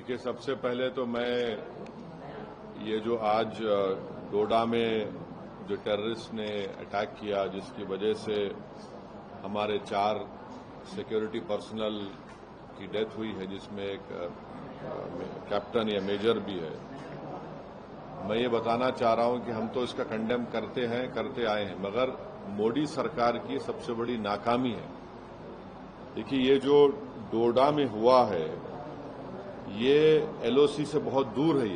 देखिए, सबसे पहले तो मैं ये जो आज डोडा में जो टेररिस्ट ने अटैक किया, जिसकी वजह से हमारे 4 सिक्योरिटी पर्सनल की डेथ हुई है, जिसमें एक कैप्टन या मेजर भी है। मैं ये बताना चाह रहा हूं कि हम तो इसका कंडेम करते आए हैं, मगर मोदी सरकार की सबसे बड़ी नाकामी है। देखिए, ये जो डोडा में हुआ है, ये एलओसी से बहुत दूर है।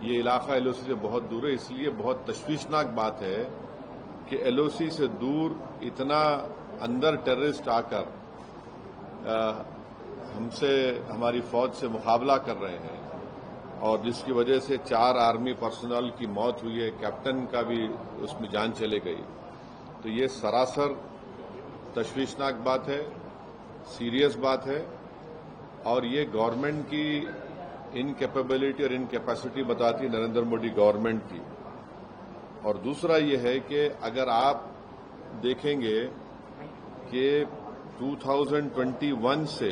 ये इलाका एलओसी से बहुत दूर है, इसलिए बहुत तशवीशनाक बात है कि एलओसी से दूर इतना अंदर टेररिस्ट आकर हमारी फौज से मुकाबला कर रहे हैं, और जिसकी वजह से 4 आर्मी पर्सनल की मौत हुई है, कैप्टन का भी उसमें जान चले गई। तो ये सरासर तशवीशनाक बात है, सीरियस बात है, और ये गवर्नमेंट की इनकैपेबिलिटी और इनकैपेसिटी बताती नरेंद्र मोदी गवर्नमेंट की। और दूसरा ये है कि अगर आप देखेंगे कि 2021 से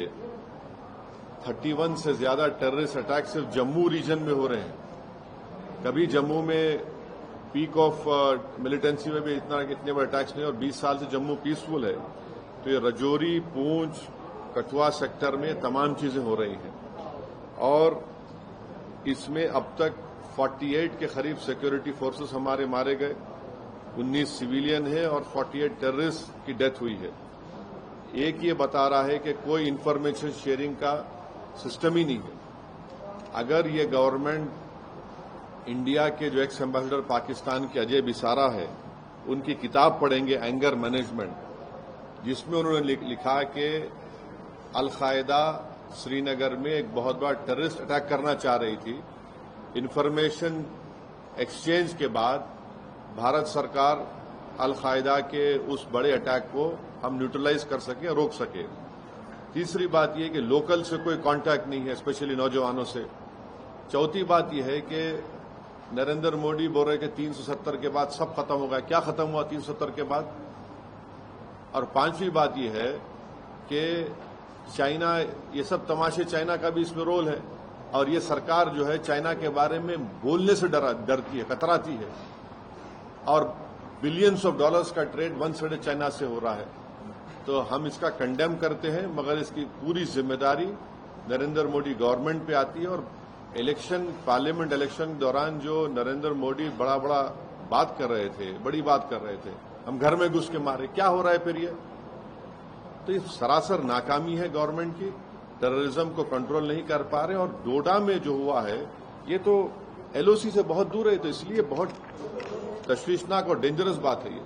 31 से ज्यादा टेररिस्ट अटैक सिर्फ जम्मू रीजन में हो रहे हैं। कभी जम्मू में पीक ऑफ मिलिटेंसी में भी इतने बड़े अटैक्स नहीं, और 20 साल से जम्मू पीसफुल है। तो ये रजौरी, पूंछ, कठुआ सेक्टर में तमाम चीजें हो रही हैं, और इसमें अब तक 48 के करीब सिक्योरिटी फोर्सेस हमारे मारे गए, 19 सिविलियन है और 48 टेररिस्ट की डेथ हुई है। एक ये बता रहा है कि कोई इंफॉर्मेशन शेयरिंग का सिस्टम ही नहीं है। अगर ये गवर्नमेंट इंडिया के जो एक्स एम्बेसडर पाकिस्तान के अजय बिसारा है, उनकी किताब पढ़ेंगे एंगर मैनेजमेंट, जिसमें उन्होंने लिखा कि अल-कायदा श्रीनगर में एक बहुत बड़ा टेररिस्ट अटैक करना चाह रही थी। इंफॉर्मेशन एक्सचेंज के बाद भारत सरकार अल-कायदा के उस बड़े अटैक को हम न्यूट्रलाइज कर सके, रोक सके। तीसरी बात यह कि लोकल से कोई कांटेक्ट नहीं है, स्पेशली नौजवानों से। चौथी बात यह है कि नरेंद्र मोदी बोल रहे कि 370 के बाद सब खत्म होगा। क्या खत्म हुआ 370 के बाद? और पांचवी बात यह है कि चाइना, ये सब तमाशे, चाइना का भी इसमें रोल है, और ये सरकार जो है चाइना के बारे में बोलने से डरती है, कतराती है, और बिलियंस ऑफ डॉलर्स का ट्रेड वन साइड चाइना से हो रहा है। तो हम इसका कंडेम करते हैं, मगर इसकी पूरी जिम्मेदारी नरेंद्र मोदी गवर्नमेंट पे आती है। और पार्लियामेंट इलेक्शन के दौरान जो नरेंद्र मोदी बड़ा बात कर रहे थे, बड़ी बात कर रहे थे, हम घर में घुस के मारे, क्या हो रहा है फिर ये? तो ये सरासर नाकामी है गवर्नमेंट की, टेररिज्म को कंट्रोल नहीं कर पा रहे। और डोडा में जो हुआ है, ये तो एलओसी से बहुत दूर है, तो इसलिए बहुत तशवीशनाक और डेंजरस बात है ये।